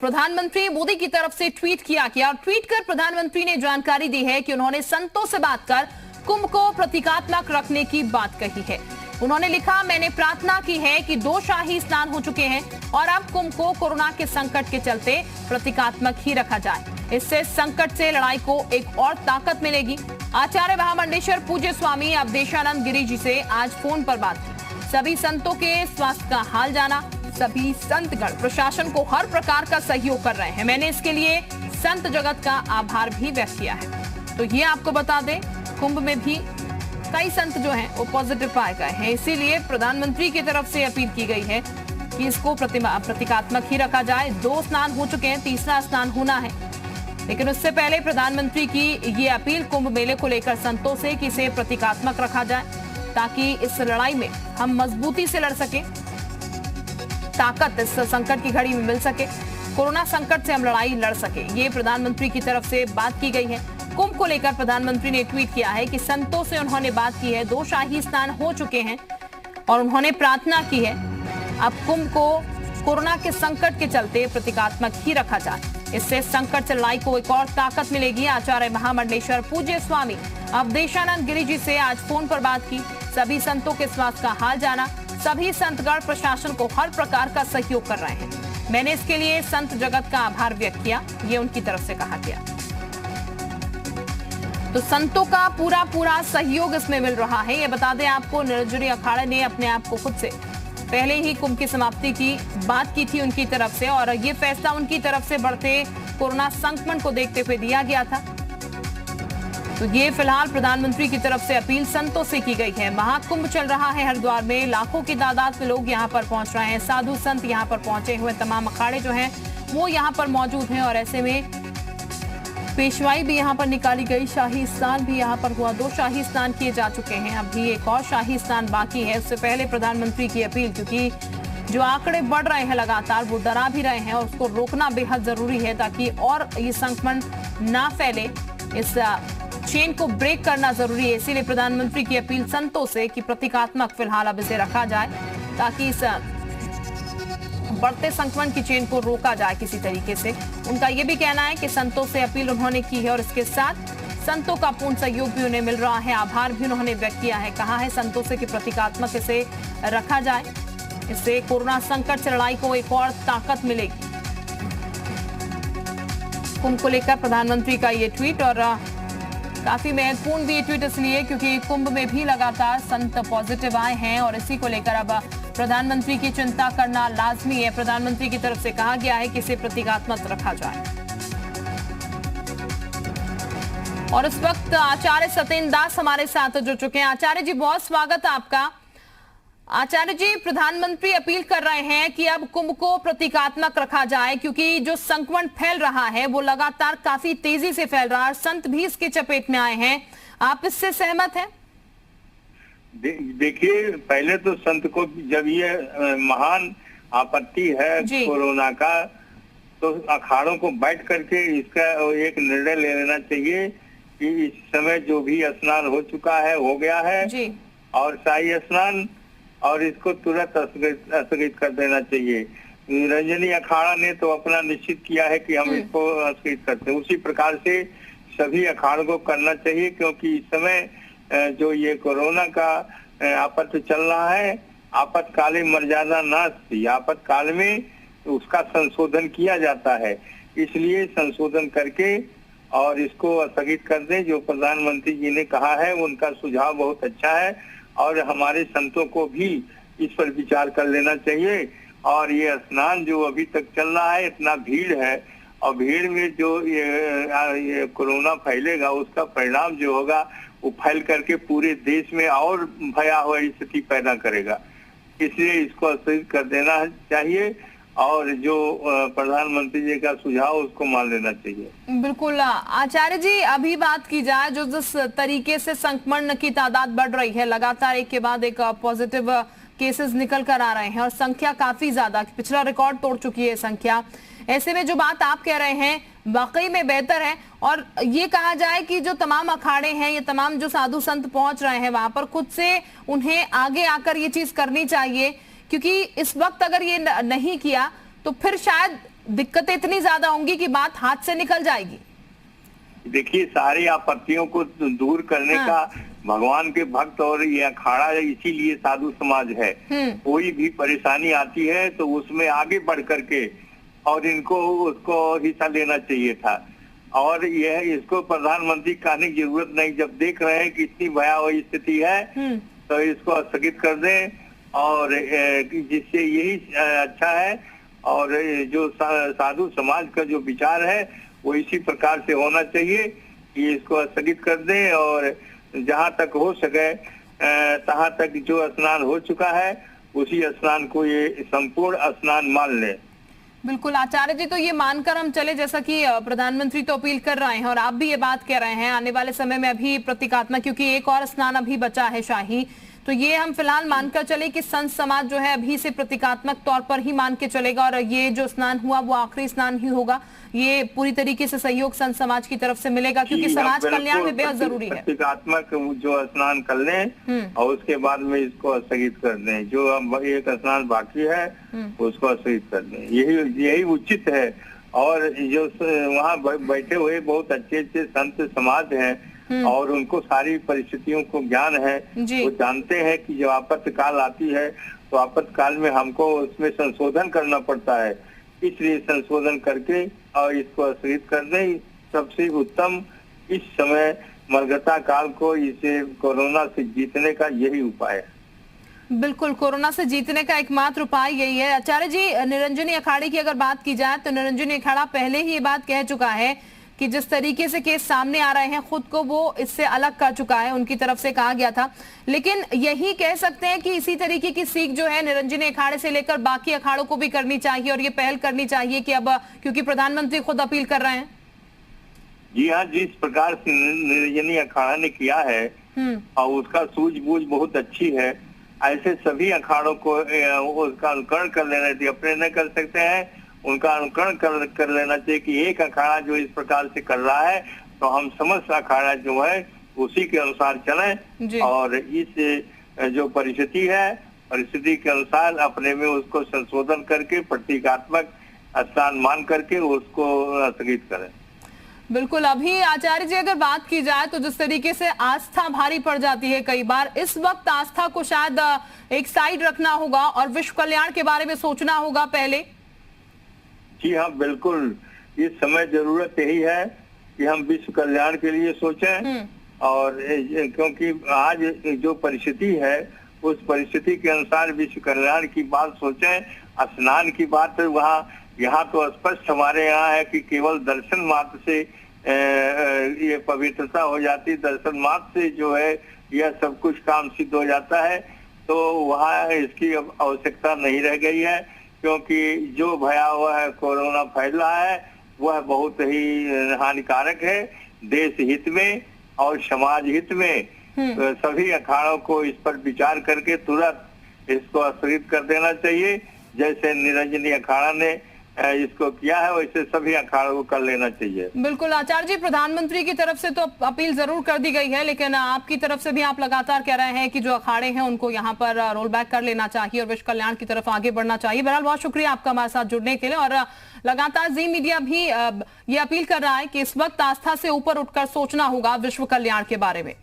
प्रधानमंत्री मोदी की तरफ से ट्वीट किया गया और ट्वीट कर प्रधानमंत्री ने जानकारी दी है कि उन्होंने संतों से बात कर कुंभ को प्रतीकात्मक रखने की बात कही है। उन्होंने लिखा, मैंने प्रार्थना की है कि 2 शाही स्नान हो चुके हैं और अब कुंभ को कोरोना के संकट के चलते प्रतीकात्मक ही रखा जाए। इससे संकट से लड़ाई को एक और ताकत मिलेगी। आचार्य महामंडलेश्वर पूज्य स्वामी अवधेशानंद गिरी जी से आज फोन पर बात की। सभी संतों के स्वास्थ्य का हाल जाना। सभी संतगण प्रशासन को हर प्रकार का सहयोग कर रहे हैं। मैंने इसके लिए संत जगत का आभार भी व्यक्त किया है। तो ये आपको बता दें, कुंभ में भी कई संत जो हैं वो पॉजिटिव पाए गए हैं। इसीलिए प्रधानमंत्री की तरफ से अपील की गई है कि इसको प्रतीकात्मक ही रखा जाए। 2 स्नान हो चुके हैं, तीसरा स्नान होना है, लेकिन उससे पहले प्रधानमंत्री की ये अपील कुंभ मेले को लेकर संतों से कि इसे प्रतीकात्मक रखा जाए ताकि इस लड़ाई में हम मजबूती से लड़ सके, ताकत इस संकट की घड़ी में मिल सके, कोरोना संकट से हम लड़ाई लड़ सके। ये प्रधानमंत्री की तरफ से बात की गई है। कुंभ को लेकर प्रधानमंत्री ने ट्वीट किया है कि संतों से उन्होंने बात की है। 2 शाही स्नान हो चुके हैं और उन्होंने प्रार्थना की है अब कुंभ को कोरोना के संकट के चलते प्रतीकात्मक ही रखा जाए। इससे संकट से लड़ाई को एक और ताकत मिलेगी। आचार्य महामंडलेश्वर पूज्य स्वामी अवधेशानंद गिरी जी से आज फोन पर बात की। सभी संतों के स्वास्थ्य का हाल जाना। सभी संतगण प्रशासन को हर प्रकार का सहयोग कर रहे हैं। मैंने इसके लिए संत जगत का आभार व्यक्त किया, ये उनकी तरफ से कहा गया। तो संतों का पूरा सहयोग इसमें मिल रहा है। ये बता दें आपको, निर्जरी अखाड़े ने अपने आप को खुद से पहले ही कुंभ की समाप्ति की बात की थी उनकी तरफ से, और ये फैसला उनकी तरफ से बढ़ते कोरोना संक्रमण को देखते हुए दिया गया था। तो ये फिलहाल प्रधानमंत्री की तरफ से अपील संतों से की गई है। महाकुंभ चल रहा है हरिद्वार में, लाखों की तादाद में लोग यहाँ पर पहुंच रहे हैं। साधु संत यहाँ पर पहुंचे हुए, तमाम अखाड़े जो हैं वो यहाँ पर मौजूद हैं और ऐसे में पेशवाई भी यहाँ पर निकाली गई। शाही स्नान भी यहाँ पर हुआ। 2 शाही स्नान किए जा चुके हैं, अभी एक और शाही स्नान बाकी है। उससे पहले प्रधानमंत्री की अपील, क्योंकि जो आंकड़े बढ़ रहे हैं लगातार, वो डरा भी रहे हैं और उसको रोकना बेहद जरूरी है ताकि और ये संक्रमण ना फैले। इस चेन को ब्रेक करना जरूरी है। इसीलिए प्रधानमंत्री की अपील संतों से कि प्रतीकात्मक फिलहाल अब इसे रखा जाए ताकि इस बढ़ते संक्रमण की चेन को रोका जाए किसी तरीके से। उनका यह भी कहना है कि संतों से अपील उन्होंने की है और इसके साथ संतों का पूर्ण सहयोग भी उन्हें मिल रहा है। आभार भी उन्होंने व्यक्त किया है। कहा है संतों से कि प्रतीकात्मक इसे रखा जाए। इससे कोरोना संकट से लड़ाई को एक और ताकत मिलेगी। कुंभ को लेकर प्रधानमंत्री का ये ट्वीट, और काफी महत्वपूर्ण भी ये ट्वीट इसलिए क्योंकि कुंभ में भी लगातार संत पॉजिटिव आए हैं और इसी को लेकर अब प्रधानमंत्री की चिंता करना लाजमी है। प्रधानमंत्री की तरफ से कहा गया है कि इसे प्रतीकात्मक रखा जाए। और इस वक्त आचार्य सत्येंद्र दास हमारे साथ जुड़ चुके हैं। आचार्य जी, बहुत स्वागत है आपका। आचार्य जी, प्रधानमंत्री अपील कर रहे हैं कि अब कुंभ को प्रतीकात्मक रखा जाए क्योंकि जो संक्रमण फैल रहा है वो लगातार काफी तेजी से फैल रहा है। संत भी इसके चपेट में आए हैं। आप इससे सहमत हैं? देखिए, पहले तो संत को जब ये महान आपत्ति है कोरोना का, तो अखाड़ों को बैठ करके इसका एक निर्णय ले लेना चाहिए कि इस समय जो भी स्नान हो चुका है हो गया है जी। और शाही स्नान, और इसको तुरंत स्थगित कर देना चाहिए। रंजनी अखाड़ा ने तो अपना निश्चित किया है कि हम इसको स्थगित करते हैं। उसी प्रकार से सभी अखाड़ों को करना चाहिए क्योंकि इस समय जो ये कोरोना का आपत चल रहा है, आपातकालीन मर्यादा नास्ति, आपातकाल में उसका संशोधन किया जाता है। इसलिए संशोधन करके और इसको स्थगित कर दें। जो प्रधानमंत्री जी ने कहा है उनका सुझाव बहुत अच्छा है और हमारे संतों को भी इस पर विचार कर लेना चाहिए। और ये स्नान जो अभी तक चल रहा है, इतना भीड़ है और भीड़ में जो ये कोरोना फैलेगा उसका परिणाम जो होगा वो फैल करके पूरे देश में और भयावह स्थिति पैदा करेगा। इसलिए इसको स्थगित कर देना चाहिए और जो प्रधानमंत्री जी का सुझाव उसको मान लेना चाहिए। बिल्कुल आचार्य जी, अभी बात की जाए जो जिस तरीके से संक्रमण की तादाद बढ़ रही है, लगातार एक के बाद एक पॉजिटिव केसेस निकल कर आ रहे हैं और संख्या काफी ज्यादा, पिछला रिकॉर्ड तोड़ चुकी है संख्या। ऐसे में जो बात आप कह रहे हैं वाकई में बेहतर है और ये कहा जाए कि जो तमाम अखाड़े हैं, ये तमाम जो साधु संत पहुंच रहे हैं वहां पर, खुद से उन्हें आगे आकर ये चीज करनी चाहिए क्योंकि इस वक्त अगर ये नहीं किया तो फिर शायद दिक्कतें इतनी ज्यादा होंगी कि बात हाथ से निकल जाएगी। देखिए, सारी आपत्तियों को दूर करने का भगवान के भक्त और ये अखाड़ा इसीलिए साधु समाज है। कोई भी परेशानी आती है तो उसमें आगे बढ़ करके और इनको उसको हिस्सा लेना चाहिए था, और यह इसको प्रधानमंत्री कहने की जरूरत नहीं। जब देख रहे हैं कि इतनी भयावह स्थिति है तो इसको स्थगित कर दें, और जिससे यही अच्छा है। और जो साधु समाज का जो विचार है वो इसी प्रकार से होना चाहिए कि इसको स्थगित कर दें, और जहां तक हो सके तहां तक जो स्नान हो चुका है उसी स्नान को ये संपूर्ण स्नान मान लें। बिल्कुल आचार्य जी, तो ये मानकर हम चले, जैसा कि प्रधानमंत्री तो अपील कर रहे हैं और आप भी ये बात कह रहे हैं, आने वाले समय में अभी प्रतीकात्मक, क्योंकि एक और स्नान अभी बचा है शाही, तो ये हम फिलहाल मानकर चले कि संत समाज जो है अभी से प्रतीकात्मक तौर पर ही मान के चलेगा और ये जो स्नान हुआ वो आखिरी स्नान ही होगा। ये पूरी तरीके से सहयोग संत समाज की तरफ से मिलेगा, क्योंकि समाज कल्याण में बेहद जरूरी है। प्रतीकात्मक जो स्नान कर लें और उसके बाद में इसको स्थगित कर दें। जो अब एक स्नान बाकी है उसको स्थगित कर दें, यही उचित है। और जो वहाँ बैठे हुए बहुत अच्छे अच्छे संत समाज हैं और उनको सारी परिस्थितियों को ज्ञान है, वो जानते हैं कि जब आपातकाल आती है तो आपातकाल में हमको उसमें संशोधन करना पड़ता है, इसलिए संशोधन करके और इसको स्थगित कर दें। सबसे उत्तम इस समय मरगता काल को इसे कोरोना से जीतने का यही उपाय है। बिल्कुल, कोरोना से जीतने का एकमात्र उपाय यही है। आचार्य जी, निरंजनी अखाड़े की अगर बात की जाए तो निरंजनी अखाड़ा पहले ही ये बात कह चुका है कि जिस तरीके से केस सामने आ रहे हैं खुद को वो इससे अलग कर चुका है, उनकी तरफ से कहा गया था। लेकिन यही कह सकते हैं कि इसी तरीके की सीख जो है निरंजनी अखाड़े से लेकर बाकी अखाड़ों को भी करनी चाहिए और ये पहल करनी चाहिए कि अब क्योंकि प्रधानमंत्री खुद अपील कर रहे हैं। जी हाँ, जिस प्रकार से निरंजनी अखाड़ा ने किया है और उसका सूझबूझ बहुत अच्छी है, ऐसे सभी अखाड़ों को उसका अनुकरण कर लेना चाहिए। अपने न कर सकते हैं, उनका अनुकरण कर लेना चाहिए कि एक अखाड़ा जो इस प्रकार से कर रहा है तो हम समस्त अखाड़ा जो है उसी के अनुसार चलें, और इस जो परिस्थिति है परिस्थिति के अनुसार अपने में उसको संशोधन करके प्रतीकात्मक स्नान मान करके उसको स्थगित करें। बिल्कुल, अभी आचार्य जी अगर बात की जाए तो जिस तरीके से आस्था भारी पड़ जाती है कई बार, इस वक्त आस्था को शायद एक साइड रखना होगा और विश्व कल्याण के बारे में सोचना होगा पहले। जी हाँ, बिल्कुल, इस समय जरूरत यही है कि हम विश्व कल्याण के लिए सोचें, और क्योंकि आज जो परिस्थिति है उस परिस्थिति के अनुसार विश्व कल्याण की बात सोचें। स्नान की बात वहाँ यहाँ तो स्पष्ट हमारे यहाँ है कि केवल दर्शन मात्र से ये पवित्रता हो जाती, दर्शन मात्र से जो है यह सब कुछ काम सिद्ध हो जाता है। तो वहाँ इसकी अब आवश्यकता नहीं रह गई है, क्योंकि जो भयावह कोरोना फैल रहा है वह बहुत ही हानिकारक है। देश हित में और समाज हित में तो सभी अखाड़ों को इस पर विचार करके तुरंत इसको स्थगित कर देना चाहिए। जैसे निरंजनी अखाड़ा ने इसको किया है वैसे सभी अखाड़ों को कर लेना चाहिए। बिल्कुल आचार्य जी, प्रधानमंत्री की तरफ से तो अपील जरूर कर दी गई है, लेकिन आपकी तरफ से भी आप लगातार कह रहे हैं कि जो अखाड़े हैं उनको यहाँ पर रोल बैक कर लेना चाहिए और विश्व कल्याण की तरफ आगे बढ़ना चाहिए। बहरहाल बहुत शुक्रिया आपका हमारे साथ जुड़ने के लिए। और लगातार जी मीडिया भी ये अपील कर रहा है कि इस वक्त आस्था से ऊपर उठकर सोचना होगा विश्व कल्याण के बारे में।